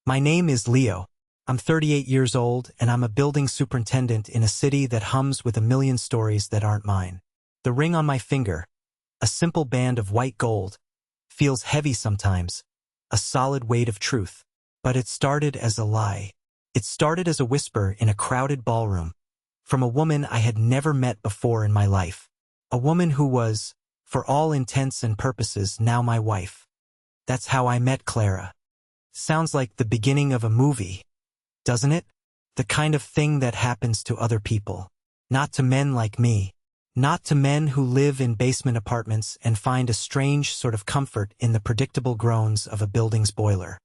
My name is Leo. I'm 38 years old, and I'm a building superintendent in a city that hums with a million stories that aren't mine. The ring on my finger, a simple band of white gold, feels heavy sometimes, a solid weight of truth. But it started as a lie. It started as a whisper in a crowded ballroom, from a woman I had never met before in my life. A woman who was, for all intents and purposes, now my wife. That's how I met Clara. Sounds like the beginning of a movie, doesn't it? The kind of thing that happens to other people. Not to men like me. Not to men who live in basement apartments and find a strange sort of comfort in the predictable groans of a building's boiler.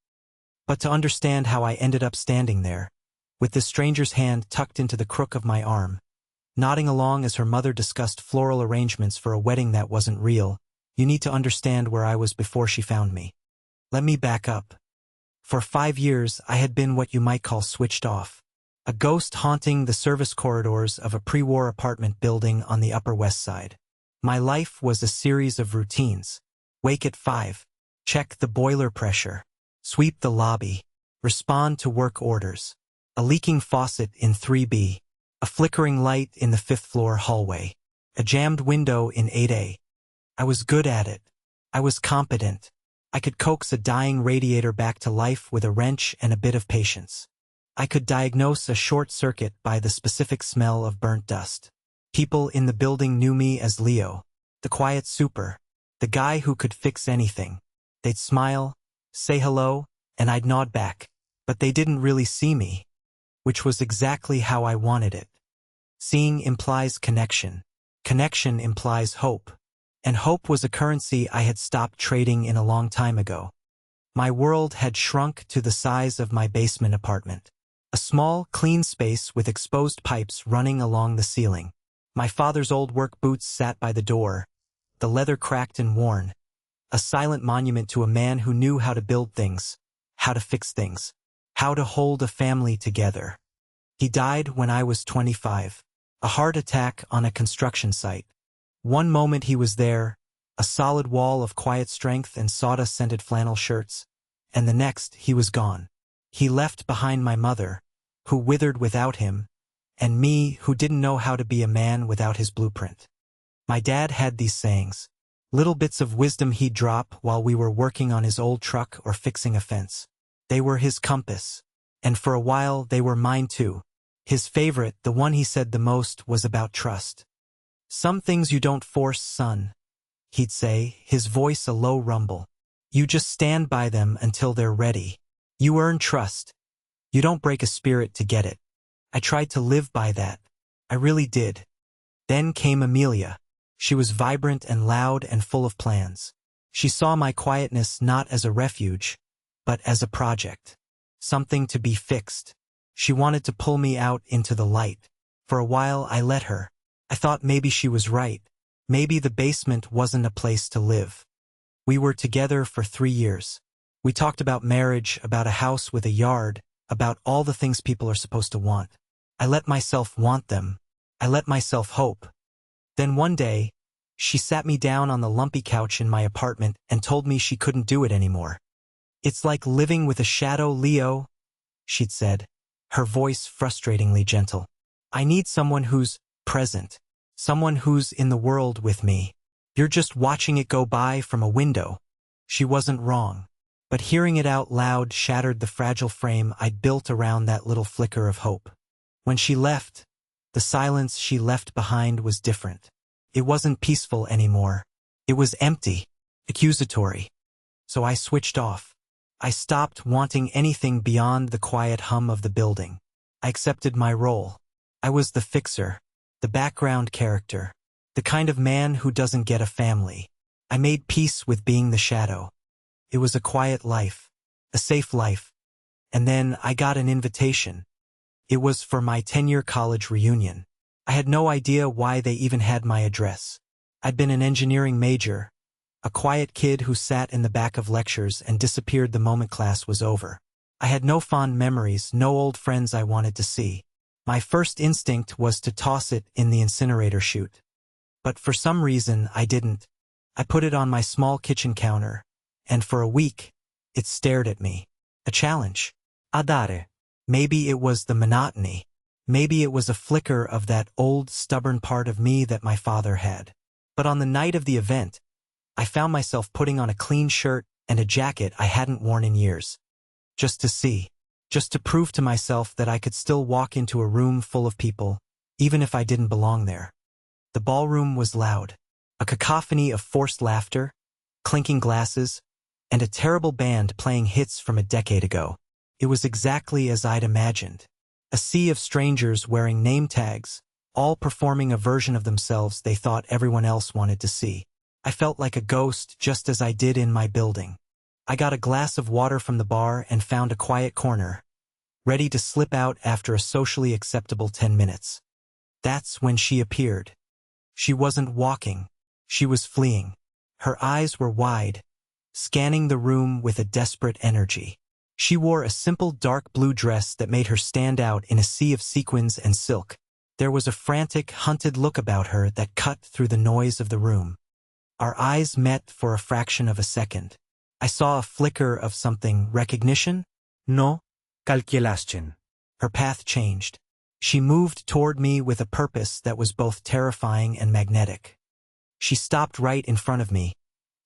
But to understand how I ended up standing there, with this stranger's hand tucked into the crook of my arm, nodding along as her mother discussed floral arrangements for a wedding that wasn't real, you need to understand where I was before she found me. Let me back up. For 5 years, I had been what you might call switched off. A ghost haunting the service corridors of a pre-war apartment building on the Upper West Side. My life was a series of routines. Wake at 5. Check the boiler pressure. Sweep the lobby. Respond to work orders. A leaking faucet in 3B. A flickering light in the 5th floor hallway. A jammed window in 8A. I was good at it. I was competent. I could coax a dying radiator back to life with a wrench and a bit of patience. I could diagnose a short circuit by the specific smell of burnt dust. People in the building knew me as Leo, the quiet super, the guy who could fix anything. They'd smile, say hello, and I'd nod back. But they didn't really see me, which was exactly how I wanted it. Seeing implies connection. Connection implies hope. And hope was a currency I had stopped trading in a long time ago. My world had shrunk to the size of my basement apartment. A small, clean space with exposed pipes running along the ceiling. My father's old work boots sat by the door, the leather cracked and worn. A silent monument to a man who knew how to build things, how to fix things, how to hold a family together. He died when I was 25. A heart attack on a construction site. One moment he was there, a solid wall of quiet strength and sawdust-scented flannel shirts, and the next he was gone. He left behind my mother, who withered without him, and me who didn't know how to be a man without his blueprint. My dad had these sayings, little bits of wisdom he'd drop while we were working on his old truck or fixing a fence. They were his compass, and for a while they were mine too. His favorite, the one he said the most, was about trust. Some things you don't force, son, he'd say, his voice a low rumble. You just stand by them until they're ready. You earn trust. You don't break a spirit to get it. I tried to live by that. I really did. Then came Amelia. She was vibrant and loud and full of plans. She saw my quietness not as a refuge, but as a project. Something to be fixed. She wanted to pull me out into the light. For a while I let her. I thought maybe she was right. Maybe the basement wasn't a place to live. We were together for 3 years. We talked about marriage, about a house with a yard, about all the things people are supposed to want. I let myself want them. I let myself hope. Then one day, she sat me down on the lumpy couch in my apartment and told me she couldn't do it anymore. It's like living with a shadow, Leo, she'd said, her voice frustratingly gentle. I need someone who's present, someone who's in the world with me. You're just watching it go by from a window. She wasn't wrong. But hearing it out loud shattered the fragile frame I'd built around that little flicker of hope. When she left, the silence she left behind was different. It wasn't peaceful anymore. It was empty, accusatory. So I switched off. I stopped wanting anything beyond the quiet hum of the building. I accepted my role. I was the fixer, the background character, the kind of man who doesn't get a family. I made peace with being the shadow. It was a quiet life, a safe life. And then I got an invitation. It was for my 10-year college reunion. I had no idea why they even had my address. I'd been an engineering major, a quiet kid who sat in the back of lectures and disappeared the moment class was over. I had no fond memories, no old friends I wanted to see. My first instinct was to toss it in the incinerator chute. But for some reason, I didn't. I put it on my small kitchen counter, and for a week, it stared at me. A challenge. Adare. Maybe it was the monotony. Maybe it was a flicker of that old, stubborn part of me that my father had. But on the night of the event, I found myself putting on a clean shirt and a jacket I hadn't worn in years. Just to see. Just to prove to myself that I could still walk into a room full of people, even if I didn't belong there. The ballroom was loud. A cacophony of forced laughter, clinking glasses, and a terrible band playing hits from a decade ago. It was exactly as I'd imagined. A sea of strangers wearing name tags, all performing a version of themselves they thought everyone else wanted to see. I felt like a ghost just as I did in my building. I got a glass of water from the bar and found a quiet corner, ready to slip out after a socially acceptable 10 minutes. That's when she appeared. She wasn't walking. She was fleeing. Her eyes were wide, scanning the room with a desperate energy. She wore a simple dark blue dress that made her stand out in a sea of sequins and silk. There was a frantic, hunted look about her that cut through the noise of the room. Our eyes met for a fraction of a second. I saw a flicker of something. Recognition? No, calculasten. Her path changed. She moved toward me with a purpose that was both terrifying and magnetic. She stopped right in front of me,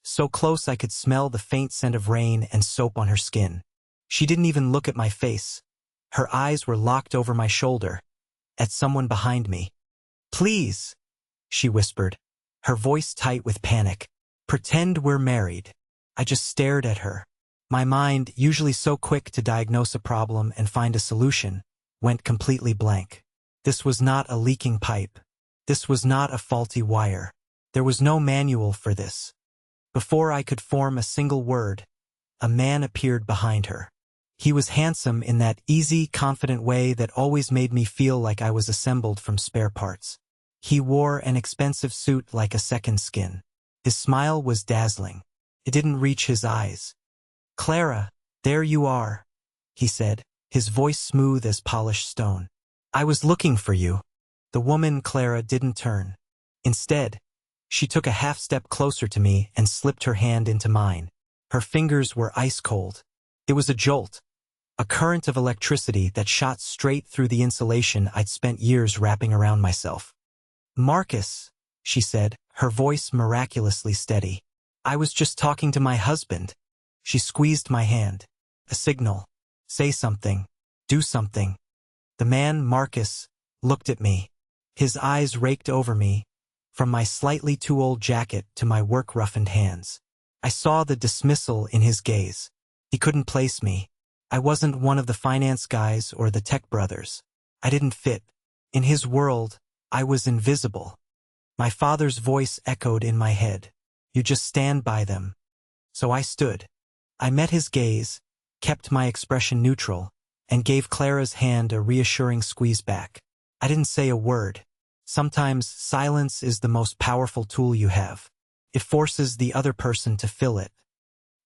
so close I could smell the faint scent of rain and soap on her skin. She didn't even look at my face. Her eyes were locked over my shoulder, at someone behind me. "Please," she whispered, her voice tight with panic. "Pretend we're married." I just stared at her. My mind, usually so quick to diagnose a problem and find a solution, went completely blank. This was not a leaking pipe. This was not a faulty wire. There was no manual for this. Before I could form a single word, a man appeared behind her. He was handsome in that easy, confident way that always made me feel like I was assembled from spare parts. He wore an expensive suit like a second skin. His smile was dazzling. It didn't reach his eyes. "Clara, there you are," he said, his voice smooth as polished stone. "I was looking for you." The woman, Clara, didn't turn. Instead, she took a half-step closer to me and slipped her hand into mine. Her fingers were ice-cold. It was a jolt, a current of electricity that shot straight through the insulation I'd spent years wrapping around myself. "Marcus," she said, her voice miraculously steady. "I was just talking to my husband." She squeezed my hand. A signal. Say something. Do something. The man, Marcus, looked at me. His eyes raked over me, from my slightly too old jacket to my work-roughened hands. I saw the dismissal in his gaze. He couldn't place me. I wasn't one of the finance guys or the tech brothers. I didn't fit. In his world, I was invisible. My father's voice echoed in my head. "You just stand by them." So I stood. I met his gaze, kept my expression neutral, and gave Clara's hand a reassuring squeeze back. I didn't say a word. Sometimes silence is the most powerful tool you have. It forces the other person to fill it.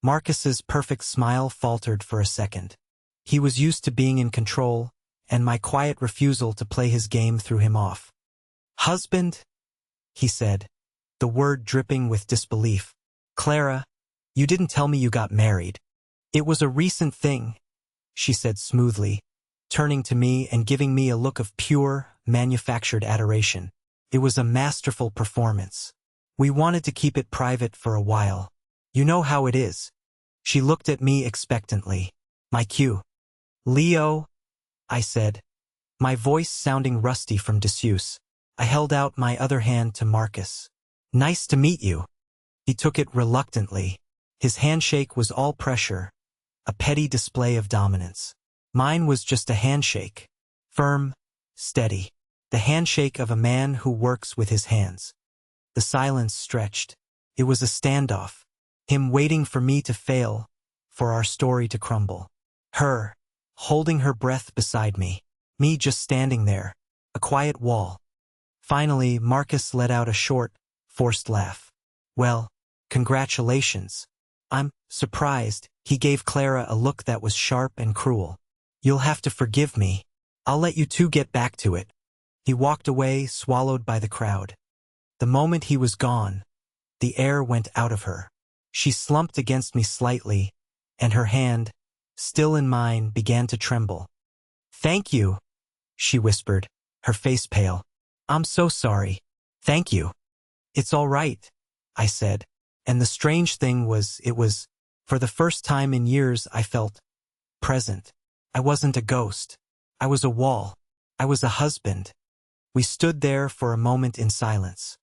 Marcus's perfect smile faltered for a second. He was used to being in control, and my quiet refusal to play his game threw him off. "Husband?" he said, the word dripping with disbelief. "Clara, you didn't tell me you got married." "It was a recent thing," she said smoothly, turning to me and giving me a look of pure, manufactured adoration. "It was a masterful performance. We wanted to keep it private for a while. You know how it is." She looked at me expectantly. "My cue." "Leo," I said, my voice sounding rusty from disuse. I held out my other hand to Marcus. "Nice to meet you." He took it reluctantly. His handshake was all pressure, a petty display of dominance. Mine was just a handshake. Firm, steady. The handshake of a man who works with his hands. The silence stretched. It was a standoff. Him waiting for me to fail, for our story to crumble. Her, holding her breath beside me. Me just standing there, a quiet wall. Finally, Marcus let out a short, forced laugh. "Well, congratulations." "I'm surprised." He gave Clara a look that was sharp and cruel. "You'll have to forgive me. I'll let you two get back to it." He walked away, swallowed by the crowd. The moment he was gone, the air went out of her. She slumped against me slightly, and her hand, still in mine, began to tremble. "Thank you," she whispered, her face pale. "I'm so sorry. Thank you." "It's all right," I said. And the strange thing was, for the first time in years, I felt present. I wasn't a ghost. I was a wall. I was a husband. We stood there for a moment in silence.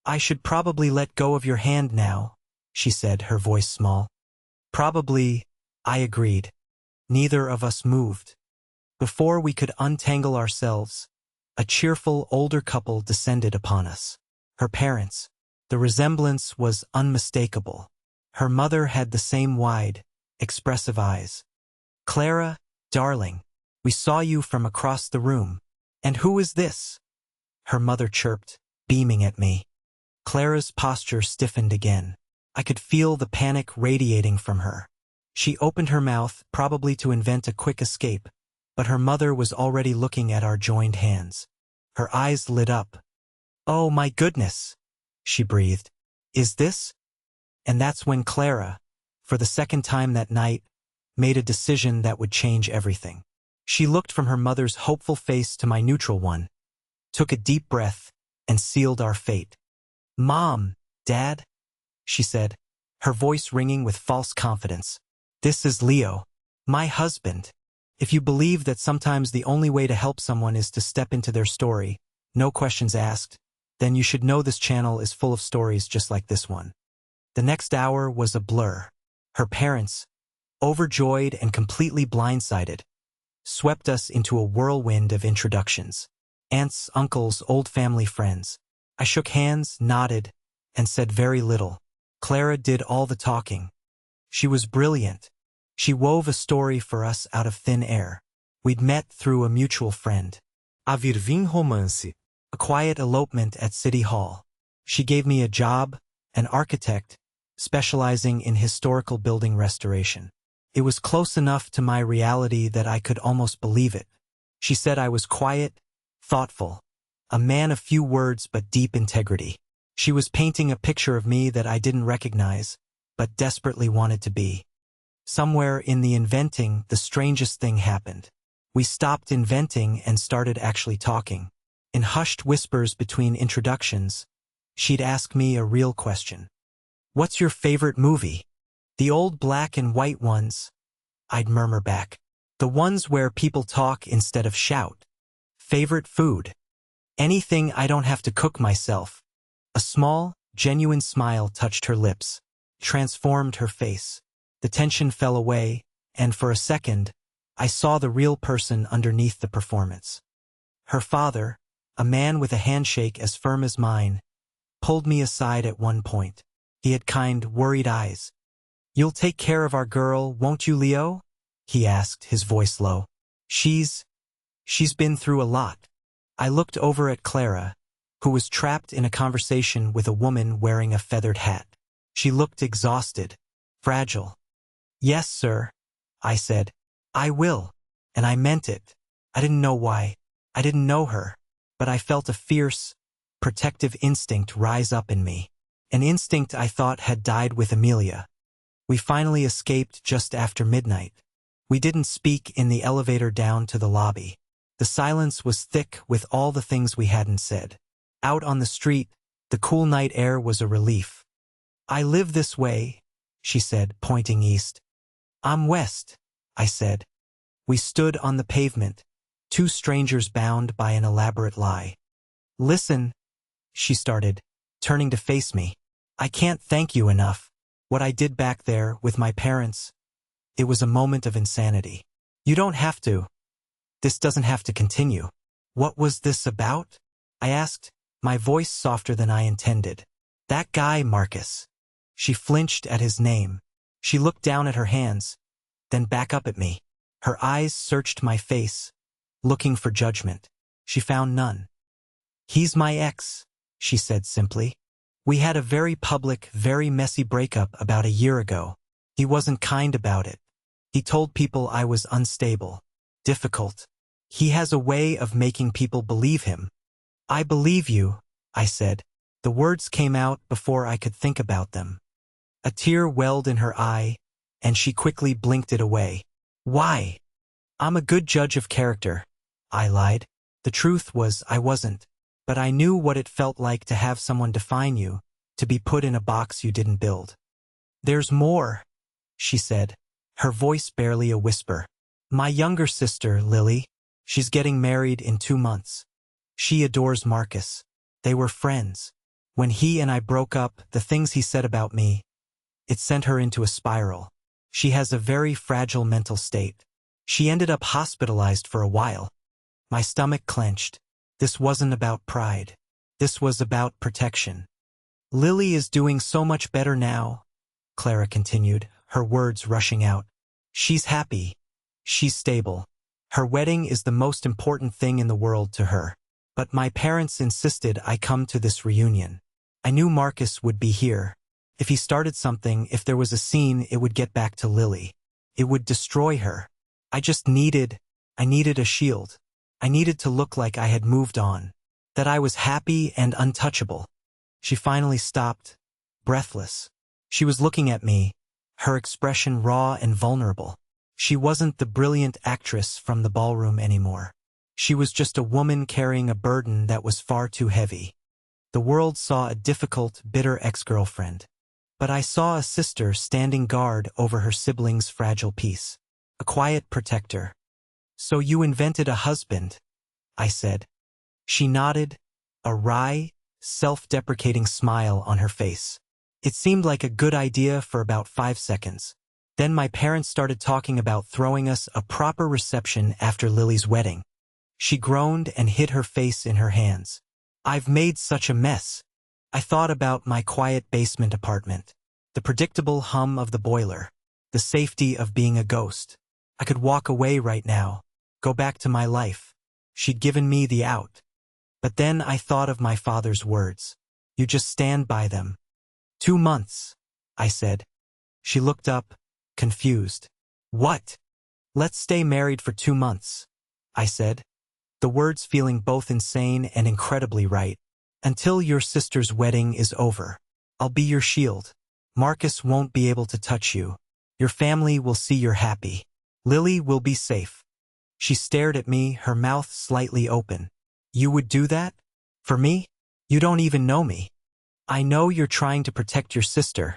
"I should probably let go of your hand now," she said, her voice small. "Probably," I agreed. Neither of us moved. Before we could untangle ourselves, a cheerful older couple descended upon us. Her parents. The resemblance was unmistakable. Her mother had the same wide, expressive eyes. "Clara, darling, we saw you from across the room. And who is this?" her mother chirped, beaming at me. Clara's posture stiffened again. I could feel the panic radiating from her. She opened her mouth, probably to invent a quick escape, but her mother was already looking at our joined hands. Her eyes lit up. "Oh my goodness," she breathed. "Is this?" And that's when Clara, for the second time that night, made a decision that would change everything. She looked from her mother's hopeful face to my neutral one, took a deep breath, and sealed our fate. "Mom, Dad," she said, her voice ringing with false confidence. "This is Leo, my husband. If you believe that sometimes the only way to help someone is to step into their story, no questions asked, then you should know this channel is full of stories just like this one." The next hour was a blur. Her parents, overjoyed and completely blindsided, swept us into a whirlwind of introductions. Aunts, uncles, old family friends. I shook hands, nodded, and said very little. Clara did all the talking. She was brilliant. She wove a story for us out of thin air. We'd met through a mutual friend. A vir vim romance. A quiet elopement at City Hall. She gave me a job, an architect, specializing in historical building restoration. It was close enough to my reality that I could almost believe it. She said I was quiet, thoughtful, a man of few words but deep integrity. She was painting a picture of me that I didn't recognize, but desperately wanted to be. Somewhere in the inventing, the strangest thing happened. We stopped inventing and started actually talking. In hushed whispers between introductions, she'd ask me a real question. "What's your favorite movie?" "The old black and white ones," I'd murmur back. "The ones where people talk instead of shout." "Favorite food?" "Anything I don't have to cook myself." A small, genuine smile touched her lips, transformed her face. The tension fell away, and for a second, I saw the real person underneath the performance. Her father, a man with a handshake as firm as mine, pulled me aside at one point. He had kind, worried eyes. "You'll take care of our girl, won't you, Leo?" he asked, his voice low. She's been through a lot." I looked over at Clara, who was trapped in a conversation with a woman wearing a feathered hat. She looked exhausted, fragile. "Yes, sir," I said. "I will." And I meant it. I didn't know why. I didn't know her, but I felt a fierce, protective instinct rise up in me. An instinct I thought had died with Amelia. We finally escaped just after midnight. We didn't speak in the elevator down to the lobby. The silence was thick with all the things we hadn't said. Out on the street, the cool night air was a relief. "I live this way," she said, pointing east. "I'm west," I said. We stood on the pavement, two strangers bound by an elaborate lie. "Listen," she started, turning to face me. "I can't thank you enough. What I did back there with my parents, it was a moment of insanity. You don't have to. This doesn't have to continue." "What was this about?" I asked, my voice softer than I intended. "That guy, Marcus." She flinched at his name. She looked down at her hands, then back up at me. Her eyes searched my face, looking for judgment. She found none. "He's my ex," she said simply. "We had a very public, very messy breakup about a year ago. He wasn't kind about it. He told people I was unstable, difficult. He has a way of making people believe him." "I believe you," I said. The words came out before I could think about them. A tear welled in her eye, and she quickly blinked it away. Why? I'm a good judge of character. I lied. The truth was I wasn't. But I knew what it felt like to have someone define you, to be put in a box you didn't build. There's more, she said, her voice barely a whisper. My younger sister, Lily, she's getting married in 2 months. She adores Marcus. They were friends. When he and I broke up, the things he said about me, it sent her into a spiral. She has a very fragile mental state. She ended up hospitalized for a while. My stomach clenched. This wasn't about pride. This was about protection. Lily is doing so much better now, Clara continued, her words rushing out. She's happy. She's stable. Her wedding is the most important thing in the world to her. But my parents insisted I come to this reunion. I knew Marcus would be here. If he started something, if there was a scene, it would get back to Lily. It would destroy her. I needed a shield. I needed to look like I had moved on, that I was happy and untouchable. She finally stopped, breathless. She was looking at me, her expression raw and vulnerable. She wasn't the brilliant actress from the ballroom anymore. She was just a woman carrying a burden that was far too heavy. The world saw a difficult, bitter ex-girlfriend. But I saw a sister standing guard over her sibling's fragile peace. A quiet protector. So you invented a husband, I said. She nodded, a wry, self-deprecating smile on her face. It seemed like a good idea for about 5 seconds. Then my parents started talking about throwing us a proper reception after Lily's wedding. She groaned and hid her face in her hands. I've made such a mess. I thought about my quiet basement apartment, the predictable hum of the boiler, the safety of being a ghost. I could walk away right now, go back to my life. She'd given me the out. But then I thought of my father's words. You just stand by them. 2 months, I said. She looked up, confused. What? Let's stay married for 2 months, I said. The words feeling both insane and incredibly right. Until your sister's wedding is over. I'll be your shield. Marcus won't be able to touch you. Your family will see you're happy. Lily will be safe. She stared at me, her mouth slightly open. You would do that? For me? You don't even know me. I know you're trying to protect your sister,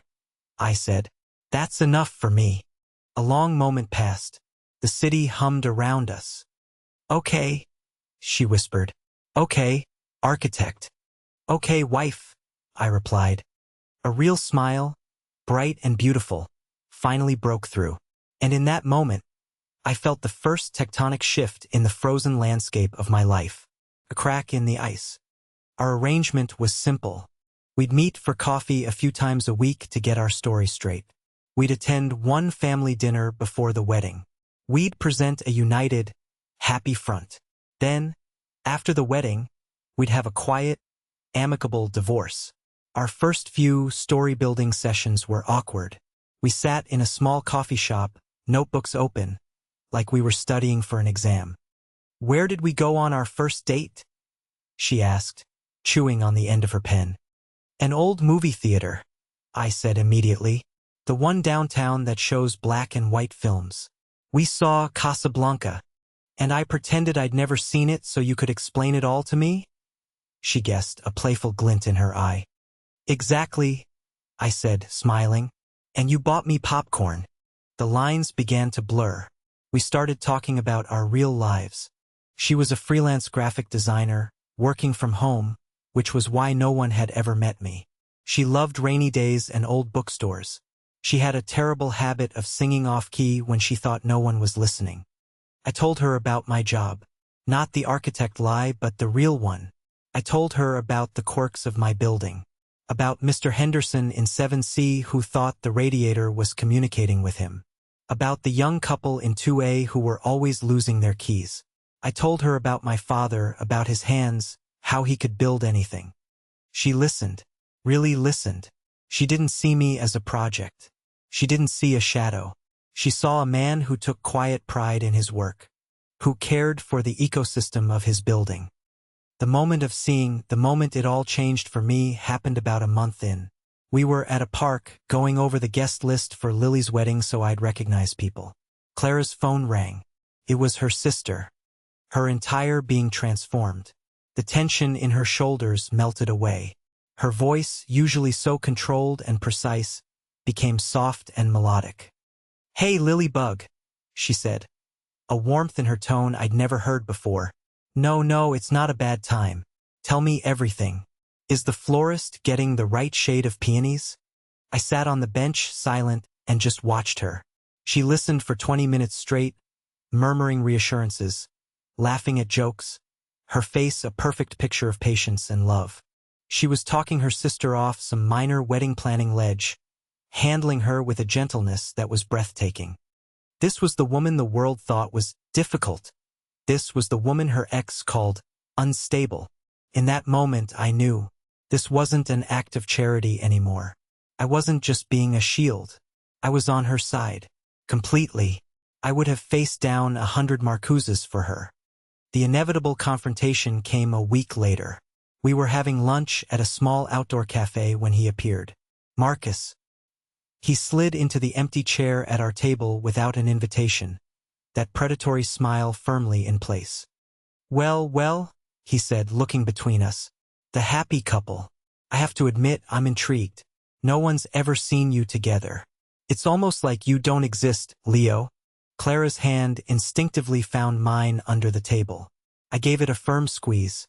I said. That's enough for me. A long moment passed. The city hummed around us. Okay, she whispered. Okay, architect. Okay, wife, I replied. A real smile, bright and beautiful, finally broke through. And in that moment, I felt the first tectonic shift in the frozen landscape of my life. A crack in the ice. Our arrangement was simple. We'd meet for coffee a few times a week to get our story straight. We'd attend one family dinner before the wedding. We'd present a united, happy front. Then, after the wedding, we'd have a quiet, amicable divorce. Our first few story-building sessions were awkward. We sat in a small coffee shop, notebooks open, like we were studying for an exam. Where did we go on our first date? She asked, chewing on the end of her pen. An old movie theater, I said immediately. The one downtown that shows black and white films. We saw Casablanca, and I pretended I'd never seen it so you could explain it all to me? She guessed, a playful glint in her eye. Exactly, I said, smiling. And you bought me popcorn. The lines began to blur. We started talking about our real lives. She was a freelance graphic designer, working from home, which was why no one had ever met me. She loved rainy days and old bookstores. She had a terrible habit of singing off-key when she thought no one was listening. I told her about my job. Not the architect lie, but the real one. I told her about the quirks of my building. About Mr. Henderson in 7C who thought the radiator was communicating with him. About the young couple in 2A who were always losing their keys. I told her about my father, about his hands, how he could build anything. She listened, really listened. She didn't see me as a project. She didn't see a shadow. She saw a man who took quiet pride in his work, who cared for the ecosystem of his building. The moment of seeing, the moment it all changed for me, happened about a month in. We were at a park, going over the guest list for Lily's wedding so I'd recognize people. Clara's phone rang. It was her sister. Her entire being transformed. The tension in her shoulders melted away. Her voice, usually so controlled and precise, became soft and melodic. "Hey, Lilybug," she said, a warmth in her tone I'd never heard before. No, it's not a bad time. Tell me everything. Is the florist getting the right shade of peonies?" I sat on the bench, silent, and just watched her. She listened for 20 minutes straight, murmuring reassurances, laughing at jokes, her face a perfect picture of patience and love. She was talking her sister off some minor wedding planning ledge, handling her with a gentleness that was breathtaking. This was the woman the world thought was difficult. This was the woman her ex called unstable. In that moment I knew this wasn't an act of charity anymore. I wasn't just being a shield. I was on her side. Completely. I would have faced down 100 Marcuses for her. The inevitable confrontation came a week later. We were having lunch at a small outdoor cafe when he appeared. Marcus. He slid into the empty chair at our table without an invitation, that predatory smile firmly in place. Well, he said, looking between us. The happy couple. I have to admit I'm intrigued. No one's ever seen you together. It's almost like you don't exist, Leo. Clara's hand instinctively found mine under the table. I gave it a firm squeeze.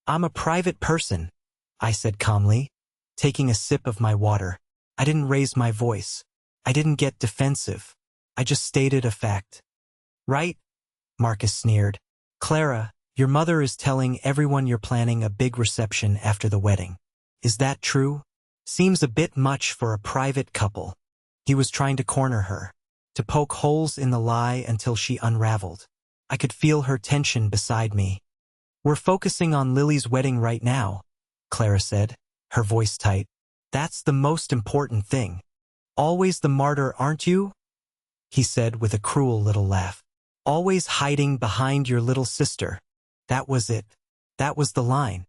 "I'm a private person," I said calmly, taking a sip of my water. I didn't raise my voice. I didn't get defensive. I just stated a fact. "Right?" Marcus sneered. "Clara, your mother is telling everyone you're planning a big reception after the wedding. Is that true? Seems a bit much for a private couple." He was trying to corner her, to poke holes in the lie until she unraveled. I could feel her tension beside me. "We're focusing on Lily's wedding right now," Clara said, her voice tight. "That's the most important thing. Always the martyr, aren't you?" he said with a cruel little laugh. "Always hiding behind your little sister." That was it. That was the line.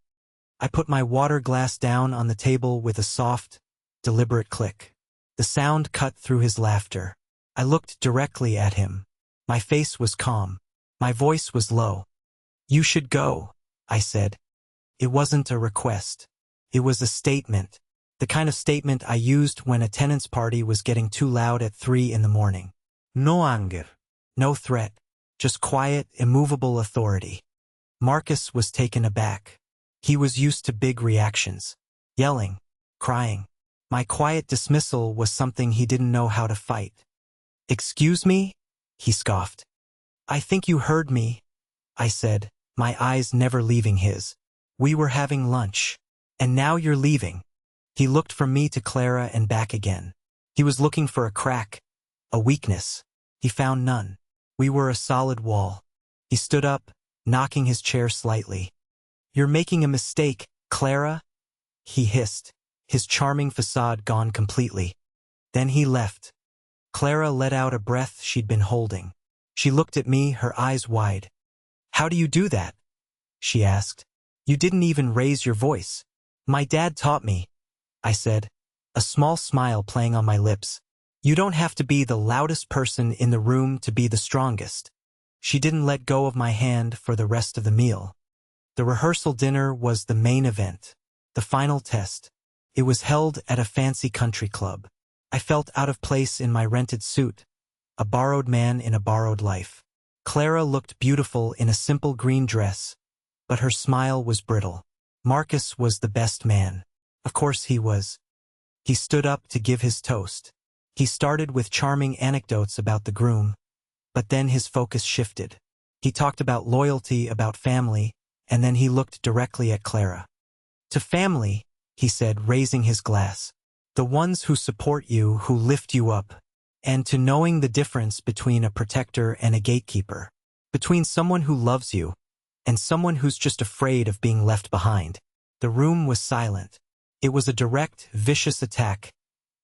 I put my water glass down on the table with a soft, deliberate click. The sound cut through his laughter. I looked directly at him. My face was calm. My voice was low. "You should go," I said. It wasn't a request. It was a statement. The kind of statement I used when a tenants party was getting too loud at 3 in the morning. No anger. No threat. Just quiet, immovable authority. Marcus was taken aback. He was used to big reactions. Yelling. Crying. My quiet dismissal was something he didn't know how to fight. "Excuse me?" he scoffed. "I think you heard me," I said, my eyes never leaving his. "We were having lunch. And now you're leaving." He looked from me to Clara and back again. He was looking for a crack, a weakness. He found none. We were a solid wall. He stood up, knocking his chair slightly. "You're making a mistake, Clara," he hissed, his charming facade gone completely. Then he left. Clara let out a breath she'd been holding. She looked at me, her eyes wide. "How do you do that?" she asked. "You didn't even raise your voice." "My dad taught me," I said, a small smile playing on my lips. "You don't have to be the loudest person in the room to be the strongest." She didn't let go of my hand for the rest of the meal. The rehearsal dinner was the main event, the final test. It was held at a fancy country club. I felt out of place in my rented suit, a borrowed man in a borrowed life. Clara looked beautiful in a simple green dress, but her smile was brittle. Marcus was the best man. Of course he was. He stood up to give his toast. He started with charming anecdotes about the groom, but then his focus shifted. He talked about loyalty, about family, and then he looked directly at Clara. "To family," he said, raising his glass. "The ones who support you, who lift you up. And to knowing the difference between a protector and a gatekeeper. Between someone who loves you and someone who's just afraid of being left behind." The room was silent. It was a direct, vicious attack,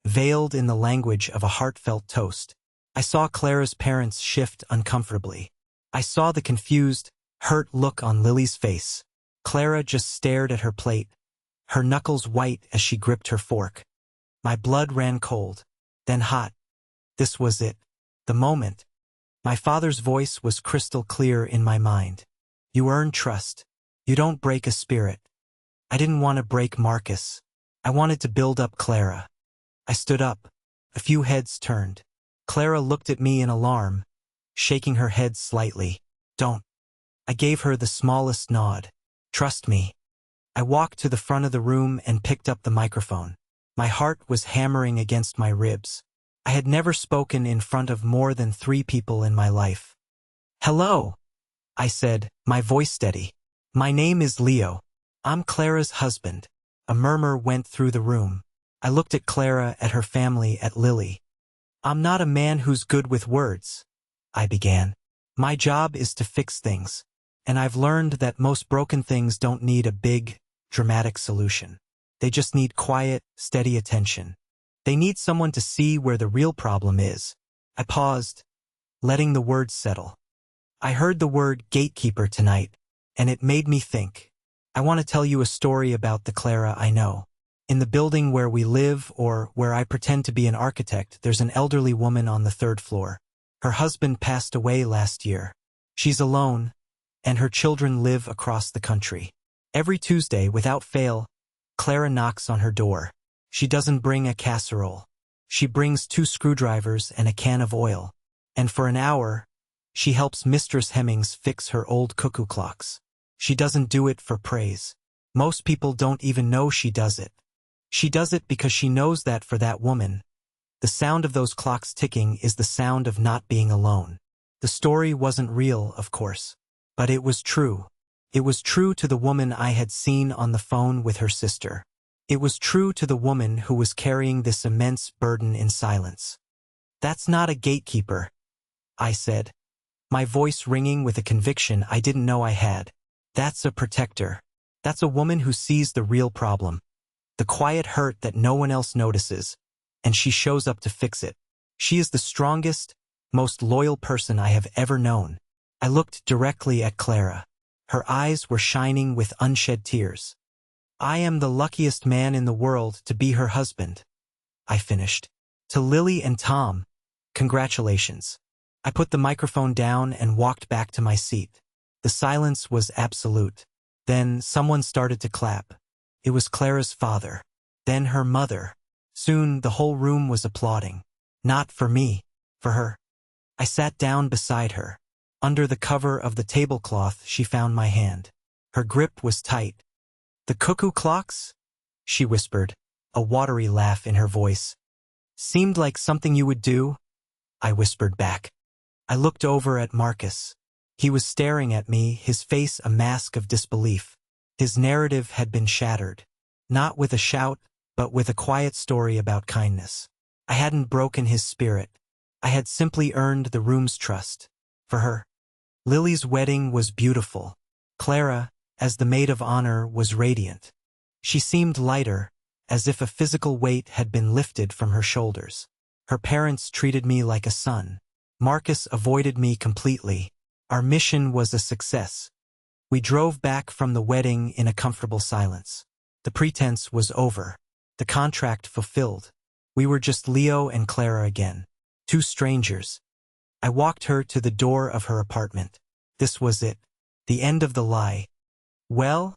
veiled in the language of a heartfelt toast. I saw Clara's parents shift uncomfortably. I saw the confused, hurt look on Lily's face. Clara just stared at her plate, her knuckles white as she gripped her fork. My blood ran cold, then hot. This was it. The moment. My father's voice was crystal clear in my mind. You earn trust. You don't break a spirit. I didn't want to break Marcus. I wanted to build up Clara. I stood up. A few heads turned. Clara looked at me in alarm, shaking her head slightly. Don't. I gave her the smallest nod. Trust me. I walked to the front of the room and picked up the microphone. My heart was hammering against my ribs. I had never spoken in front of more than 3 people in my life. Hello, I said, my voice steady. My name is Leo. I'm Clara's husband. A murmur went through the room. I looked at Clara, at her family, at Lily. I'm not a man who's good with words, I began. My job is to fix things, and I've learned that most broken things don't need a big, dramatic solution. They just need quiet, steady attention. They need someone to see where the real problem is. I paused, letting the words settle. I heard the word gatekeeper tonight, and it made me think. I want to tell you a story about the Clara I know. In the building where we live, or where I pretend to be an architect, there's an elderly woman on the 3rd floor. Her husband passed away last year. She's alone, and her children live across the country. Every Tuesday, without fail, Clara knocks on her door. She doesn't bring a casserole. She brings 2 screwdrivers and a can of oil. And for an hour, she helps Mistress Hemmings fix her old cuckoo clocks. She doesn't do it for praise. Most people don't even know she does it. She does it because she knows that for that woman, the sound of those clocks ticking is the sound of not being alone. The story wasn't real, of course, but it was true. It was true to the woman I had seen on the phone with her sister. It was true to the woman who was carrying this immense burden in silence. That's not a gatekeeper, I said, my voice ringing with a conviction I didn't know I had. That's a protector. That's a woman who sees the real problem, the quiet hurt that no one else notices, and she shows up to fix it. She is the strongest, most loyal person I have ever known. I looked directly at Clara. Her eyes were shining with unshed tears. I am the luckiest man in the world to be her husband, I finished. To Lily and Tom, congratulations. I put the microphone down and walked back to my seat. The silence was absolute. Then someone started to clap. It was Clara's father. Then her mother. Soon the whole room was applauding. Not for me, for her. I sat down beside her. Under the cover of the tablecloth, she found my hand. Her grip was tight. The cuckoo clocks? She whispered, a watery laugh in her voice. Seemed like something you would do? I whispered back. I looked over at Marcus. He was staring at me, his face a mask of disbelief. His narrative had been shattered. Not with a shout, but with a quiet story about kindness. I hadn't broken his spirit. I had simply earned the room's trust. For her. Lily's wedding was beautiful. Clara, as the maid of honor, was radiant. She seemed lighter, as if a physical weight had been lifted from her shoulders. Her parents treated me like a son. Marcus avoided me completely. Our mission was a success. We drove back from the wedding in a comfortable silence. The pretense was over. The contract fulfilled. We were just Leo and Clara again. 2 strangers. I walked her to the door of her apartment. This was it. The end of the lie. Well,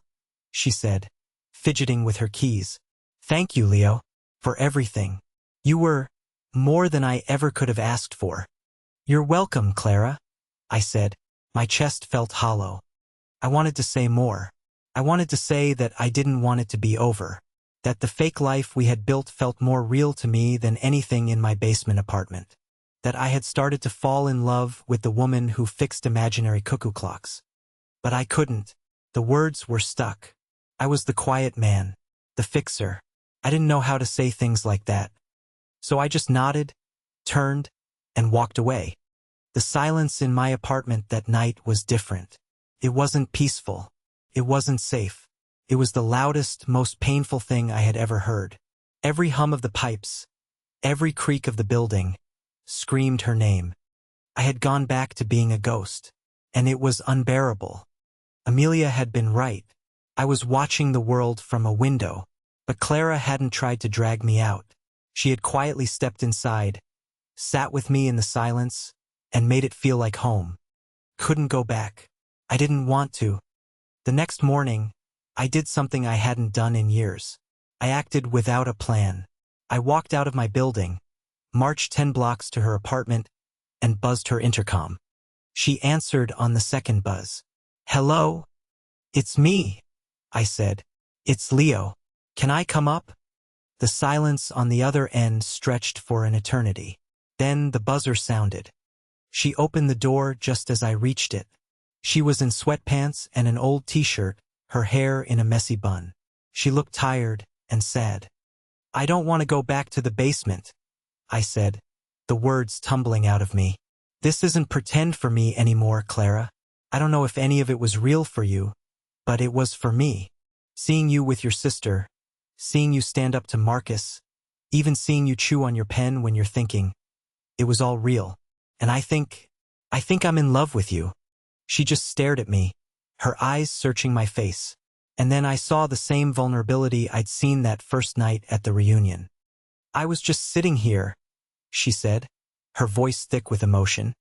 she said, fidgeting with her keys. Thank you, Leo, for everything. You were more than I ever could have asked for. You're welcome, Clara, I said. My chest felt hollow. I wanted to say more. I wanted to say that I didn't want it to be over. That the fake life we had built felt more real to me than anything in my basement apartment. That I had started to fall in love with the woman who fixed imaginary cuckoo clocks. But I couldn't. The words were stuck. I was the quiet man, the fixer. I didn't know how to say things like that. So I just nodded, turned, and walked away. The silence in my apartment that night was different. It wasn't peaceful. It wasn't safe. It was the loudest, most painful thing I had ever heard. Every hum of the pipes, every creak of the building, screamed her name. I had gone back to being a ghost, and it was unbearable. Amelia had been right. I was watching the world from a window, but Clara hadn't tried to drag me out. She had quietly stepped inside, sat with me in the silence, and made it feel like home. Couldn't go back. I didn't want to. The next morning, I did something I hadn't done in years. I acted without a plan. I walked out of my building, marched 10 blocks to her apartment, and buzzed her intercom. She answered on the second buzz. "Hello? It's me," I said. "It's Leo. Can I come up?" The silence on the other end stretched for an eternity. Then the buzzer sounded. She opened the door just as I reached it. She was in sweatpants and an old t-shirt, her hair in a messy bun. She looked tired and sad. "I don't want to go back to the basement," I said, the words tumbling out of me. "This isn't pretend for me anymore, Clara. I don't know if any of it was real for you, but it was for me. Seeing you with your sister, seeing you stand up to Marcus, even seeing you chew on your pen when you're thinking, it was all real. And I think I'm in love with you." She just stared at me, her eyes searching my face. And then I saw the same vulnerability I'd seen that first night at the reunion. "I was just sitting here," she said, her voice thick with emotion,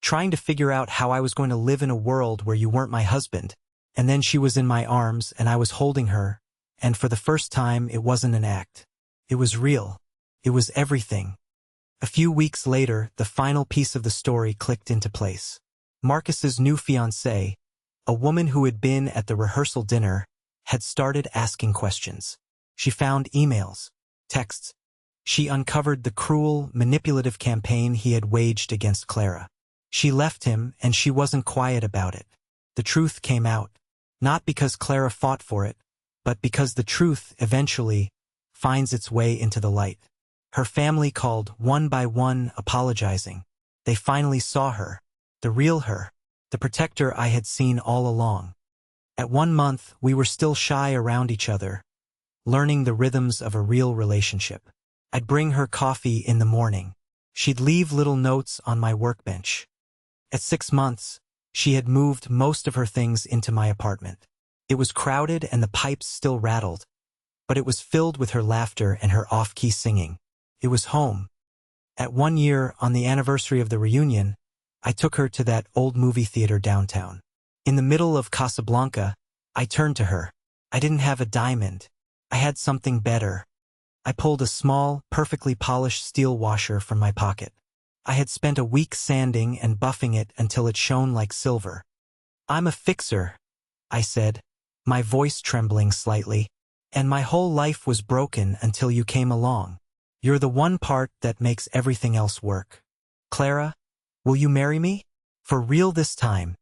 "trying to figure out how I was going to live in a world where you weren't my husband." And then she was in my arms and I was holding her, and for the first time it wasn't an act. It was real. It was everything. A few weeks later, the final piece of the story clicked into place. Marcus's new fiancée, a woman who had been at the rehearsal dinner, had started asking questions. She found emails, texts. She uncovered the cruel, manipulative campaign he had waged against Clara. She left him, and she wasn't quiet about it. The truth came out, not because Clara fought for it, but because the truth eventually finds its way into the light. Her family called one by one, apologizing. They finally saw her, the real her, the protector I had seen all along. At 1 month, we were still shy around each other, learning the rhythms of a real relationship. I'd bring her coffee in the morning. She'd leave little notes on my workbench. At 6 months, she had moved most of her things into my apartment. It was crowded and the pipes still rattled, but it was filled with her laughter and her off-key singing. It was home. At 1 year, on the anniversary of the reunion, I took her to that old movie theater downtown. In the middle of Casablanca, I turned to her. I didn't have a diamond. I had something better. I pulled a small, perfectly polished steel washer from my pocket. I had spent a week sanding and buffing it until it shone like silver. "I'm a fixer," I said, my voice trembling slightly, "and my whole life was broken until you came along. You're the one part that makes everything else work. Clara, will you marry me? For real this time?"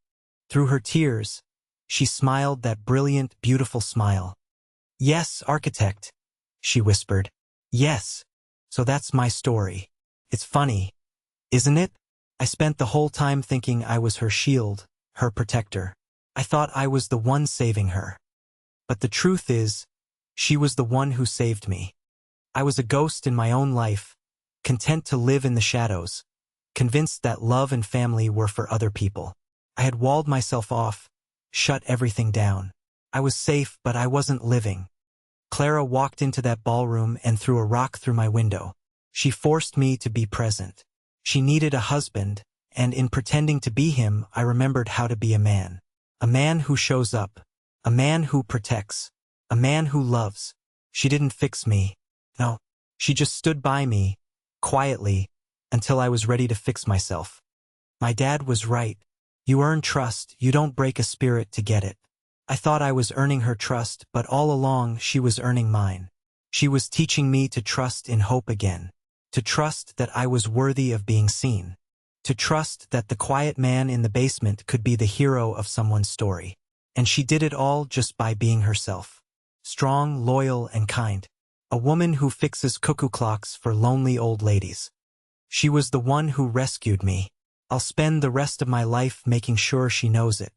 Through her tears, she smiled that brilliant, beautiful smile. "Yes, architect," she whispered. "Yes." So that's my story. It's funny, isn't it? I spent the whole time thinking I was her shield, her protector. I thought I was the one saving her. But the truth is, she was the one who saved me. I was a ghost in my own life, content to live in the shadows, convinced that love and family were for other people. I had walled myself off, shut everything down. I was safe, but I wasn't living. Clara walked into that ballroom and threw a rock through my window. She forced me to be present. She needed a husband, and in pretending to be him, I remembered how to be a man. A man who shows up. A man who protects. A man who loves. She didn't fix me. No, she just stood by me, quietly, until I was ready to fix myself. My dad was right. You earn trust, you don't break a spirit to get it. I thought I was earning her trust, but all along she was earning mine. She was teaching me to trust in hope again. To trust that I was worthy of being seen. To trust that the quiet man in the basement could be the hero of someone's story. And she did it all just by being herself. Strong, loyal, and kind. A woman who fixes cuckoo clocks for lonely old ladies. She was the one who rescued me. I'll spend the rest of my life making sure she knows it.